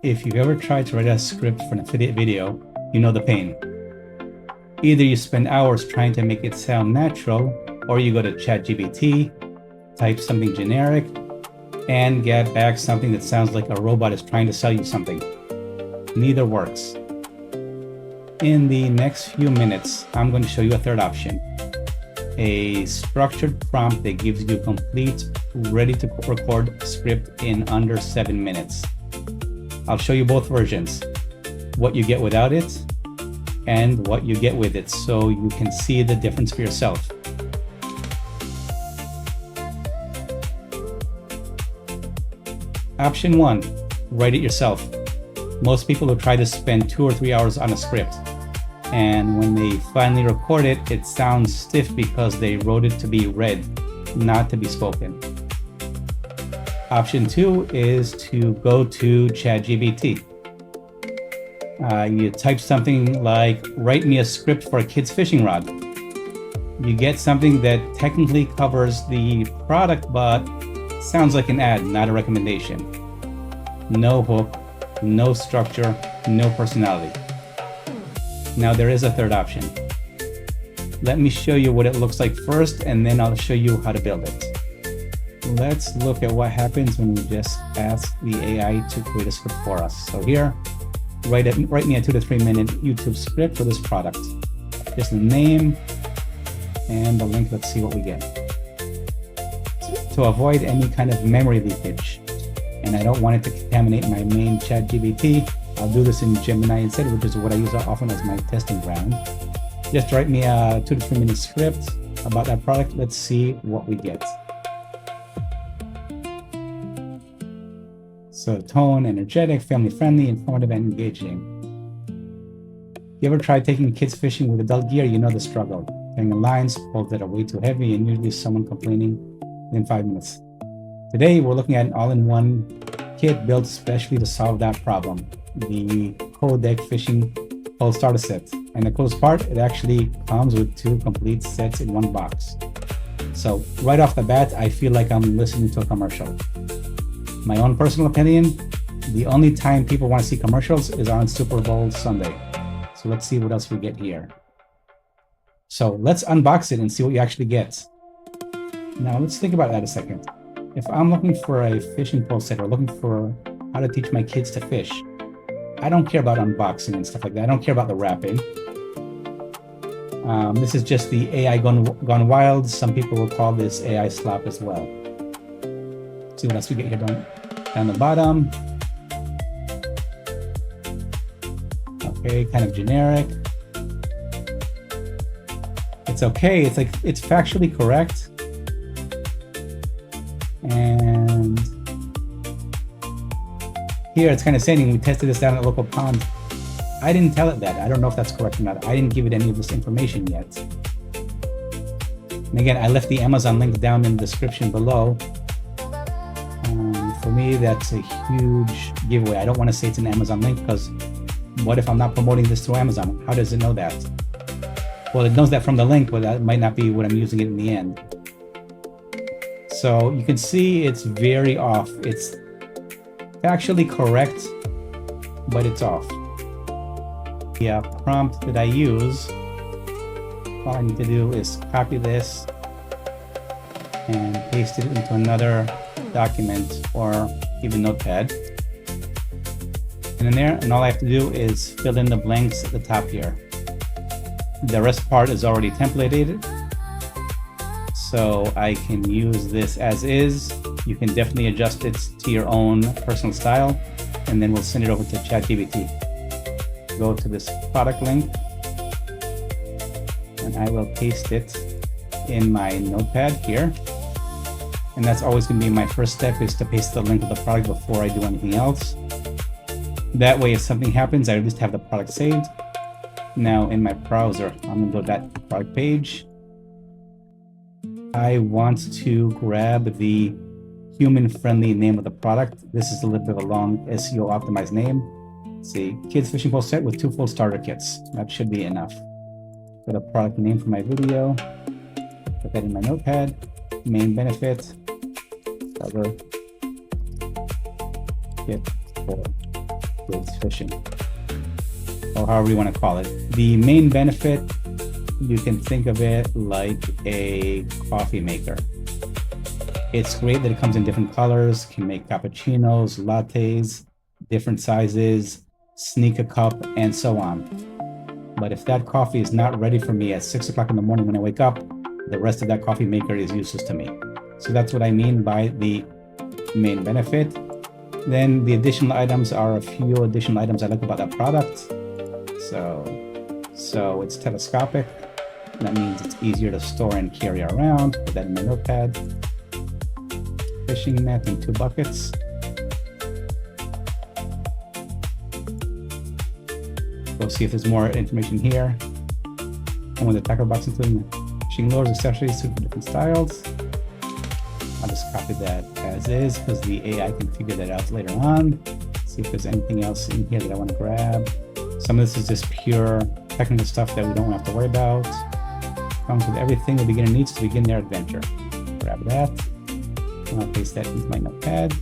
If you've ever tried to write a script for an affiliate video, you know the pain. Either you spend hours trying to make it sound natural, or you go to ChatGPT, type something generic, and get back something that sounds like a robot is trying to sell you something. Neither works. In the next few minutes, I'm going to show you a third option. A structured prompt that gives you a complete, ready to record script in under 7 minutes. I'll show you both versions, what you get without it and what you get with it, so you can see the difference for yourself. Option 1, write it yourself. Most people will try to spend 2 or 3 hours on a script, and when they finally record it, it sounds stiff because they wrote it to be read, not to be spoken. Option 2 is to go to ChatGPT. You type something like, write me a script for a kid's fishing rod. You get something that technically covers the product, but sounds like an ad, not a recommendation. No hook, no structure, no personality. Now there is a third option. Let me show you what it looks like first, and then I'll show you how to build it. Let's look at what happens when we just ask the AI to create a script for us. So here, write me a 2 to 3 minute YouTube script for this product. Just the name and the link. Let's see what we get. To avoid any kind of memory leakage, and I don't want it to contaminate my main ChatGPT, I'll do this in Gemini instead, which is what I use often as my testing ground. Just write me a 2 to 3 minute script about that product. Let's see what we get. So tone, energetic, family friendly, informative, and engaging. You ever tried taking kids fishing with adult gear? You know the struggle. Carrying lines, poles that are way too heavy, and usually someone complaining within 5 minutes. Today, we're looking at an all-in-one kit built specially to solve that problem. The Codec Fishing Pole Starter Set. And the coolest part, it actually comes with 2 complete sets in one box. So right off the bat, I feel like I'm listening to a commercial. My own personal opinion, the only time people want to see commercials is on Super Bowl Sunday. So let's see what else we get here. So let's unbox it and see what you actually get. Now let's think about that a second. If I'm looking for a fishing pole set or looking for how to teach my kids to fish, I don't care about unboxing and stuff like that. I don't care about the wrapping. This is just the AI gone wild. Some people will call this AI slop as well. Let's see what else we get here down the bottom. Okay, kind of generic. It's okay. It's like it's factually correct. And here it's kind of saying we tested this down at a local pond. I didn't tell it that. I don't know if that's correct or not. I didn't give it any of this information yet. And again, I left the Amazon link down in the description below. For me, that's a huge giveaway. I don't want to say it's an Amazon link because what if I'm not promoting this through Amazon? How does it know that? Well, it knows that from the link, but that might not be what I'm using it in the end. So you can see it's very off. It's factually correct, but it's off. The prompt that I use, all I need to do is copy this and paste it into another document or even Notepad. And in there, and all I have to do is fill in the blanks at the top here. The rest part is already templated, so I can use this as is. You can definitely adjust it to your own personal style, and then we'll send it over to ChatGPT. Go to this product link, and I will paste it in my Notepad here. And that's always going to be my first step, is to paste the link of the product before I do anything else. That way, if something happens, I at least have the product saved. Now in my browser, I'm going to go to that product page. I want to grab the human-friendly name of the product. This is a little bit of a long SEO optimized name. Let's see, kids fishing pole set with 2 full starter kits. That should be enough. Put a product name for my video. Put that in my Notepad. Main benefit. Cover. Kit for with fishing, or however you want to call it. The main benefit, you can think of it like a coffee maker. It's great that it comes in different colors, can make cappuccinos, lattes, different sizes, sneak a cup, and so on. But if that coffee is not ready for me at 6 o'clock in the morning when I wake up, the rest of that coffee maker is useless to me. So that's what I mean by the main benefit. Then the additional items are a few additional items I like about that product. So it's telescopic. That means it's easier to store and carry around. Put that in my notepad. Fishing net in 2 buckets. We'll see if there's more information here. And with the tackle box including fishing lures, accessories, 2 different styles. I'll just copy that as is because the AI can figure that out later on. See if there's anything else in here that I want to grab. Some of this is just pure technical stuff that we don't have to worry about. Comes with everything a beginner needs to begin their adventure. Grab that. And I'll paste that into my notepad.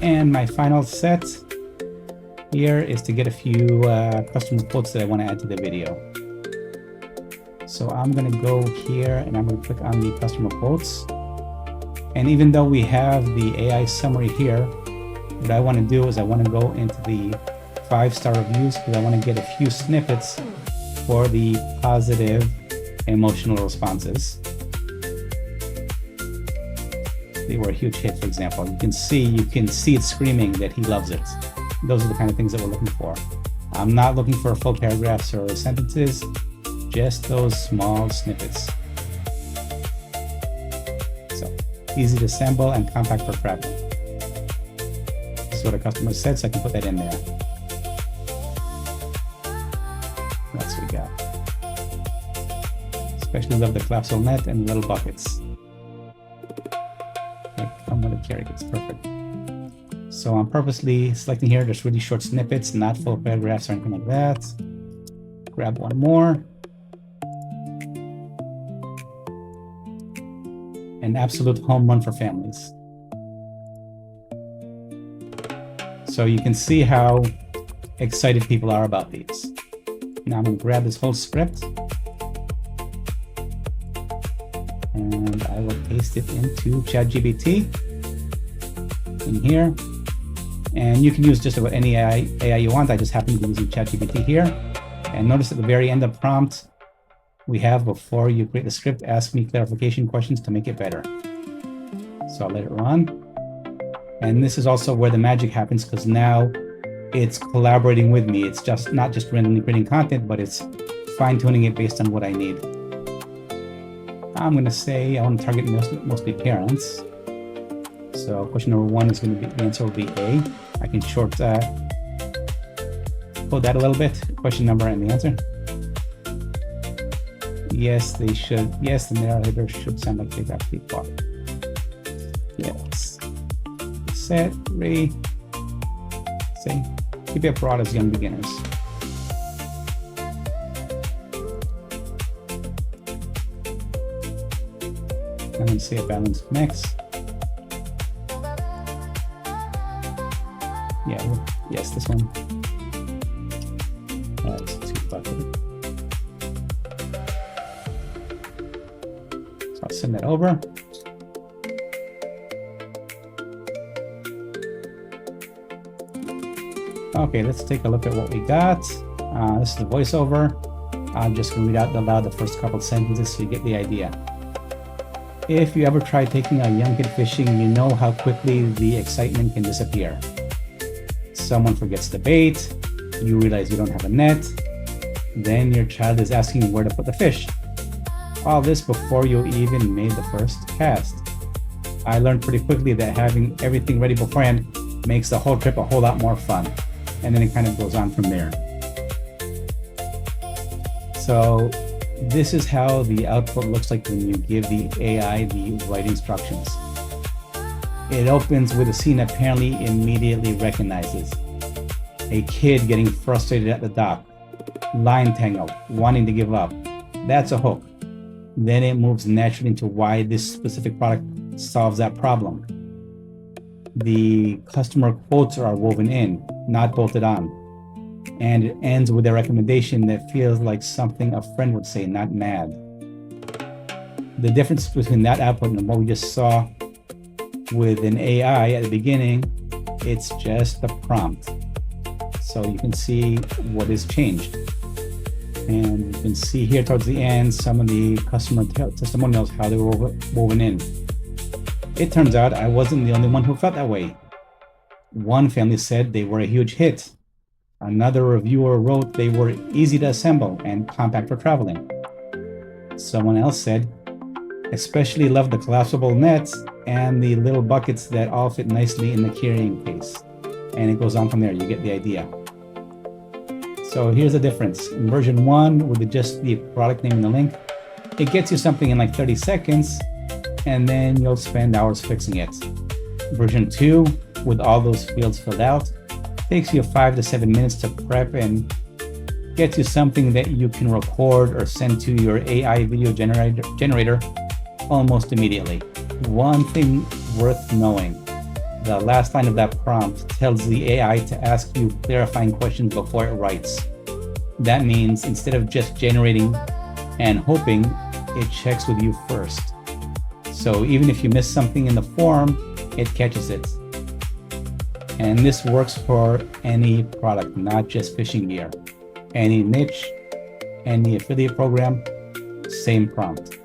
And my final set here is to get a few custom quotes that I want to add to the video. So I'm going to go here and I'm going to click on the customer quotes. And even though we have the AI summary here, what I want to do is I want to go into the 5-star reviews because I want to get a few snippets for the positive emotional responses. They were a huge hit, for example. You can see it screaming that he loves it. Those are the kind of things that we're looking for. I'm not looking for full paragraphs or sentences, just those small snippets. So easy to assemble and compact for travel. This is what a customer said, so I can put that in there. That's what we got. Especially love the collapsible net and little buckets. Come with a carry, it's perfect. So I'm purposely selecting here just really short snippets, not full paragraphs or anything like that. Grab one more. An absolute home run for families. So you can see how excited people are about these. Now I'm going to grab this whole script and I will paste it into ChatGPT in here. And you can use just about any AI you want. I just happen to be using ChatGPT here. And notice at the very end of the prompt, we have, before you create the script, ask me clarification questions to make it better. So I'll let it run. And this is also where the magic happens because now it's collaborating with me. It's just not just randomly creating content, but it's fine-tuning it based on what I need. I'm going to say I want to target mostly parents. So question number 1 is going to be, the answer will be A. I can short code that a little bit. Question number and the answer. Yes, they should. Yes, the narrator should sound like they've actually fought. Yes. Set, re. Say, keep it broad as young beginners. I'm going to say a balanced mix. Yeah, yes, this one. That's too bucket. So I'll send that over. Okay, let's take a look at what we got. This is the voiceover. I'm just going to read out aloud the first couple sentences so you get the idea. If you ever try taking a young kid fishing, you know how quickly the excitement can disappear. Someone forgets the bait, you realize you don't have a net, then your child is asking you where to put the fish. All this before you even made the first cast. I learned pretty quickly that having everything ready beforehand makes the whole trip a whole lot more fun. And then it kind of goes on from there. So this is how the output looks like when you give the AI the right instructions. It opens with a scene apparently immediately recognizes. A kid getting frustrated at the dock, line tangled, wanting to give up. That's a hook. Then it moves naturally into why this specific product solves that problem. The customer quotes are woven in, not bolted on. And it ends with a recommendation that feels like something a friend would say, not an ad. The difference between that output and what we just saw with an AI at the beginning, it's just a prompt. So you can see what is changed. And you can see here towards the end some of the customer testimonials, how they were woven in. It turns out I wasn't the only one who felt that way. One family said they were a huge hit. Another reviewer wrote they were easy to assemble and compact for traveling. Someone else said, especially loved the collapsible nets and the little buckets that all fit nicely in the carrying case. And it goes on from there, you get the idea. So here's the difference. In version 1, with just the product name and the link, it gets you something in like 30 seconds, and then you'll spend hours fixing it. Version 2, with all those fields filled out, takes you 5 to 7 minutes to prep and gets you something that you can record or send to your AI video generator almost immediately. One thing worth knowing, the last line of that prompt tells the AI to ask you clarifying questions before it writes. That means instead of just generating and hoping, it checks with you first. So even if you miss something in the form, it catches it. And this works for any product, not just fishing gear. Any niche, any affiliate program, same prompt.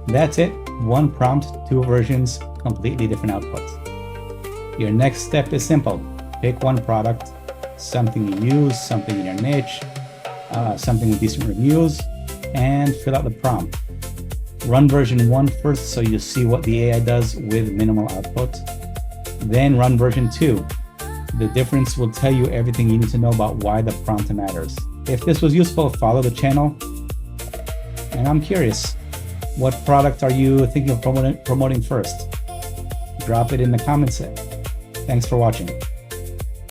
That's it. One prompt, 2 versions, completely different outputs. Your next step is simple. Pick one product, something you use, something in your niche, something with decent reviews, and fill out the prompt. Run version 1 first so you see what the AI does with minimal output. Then run version 2. The difference will tell you everything you need to know about why the prompt matters. If this was useful, follow the channel. And I'm curious, what product are you thinking of promoting first? Drop it in the comments. Thanks for watching.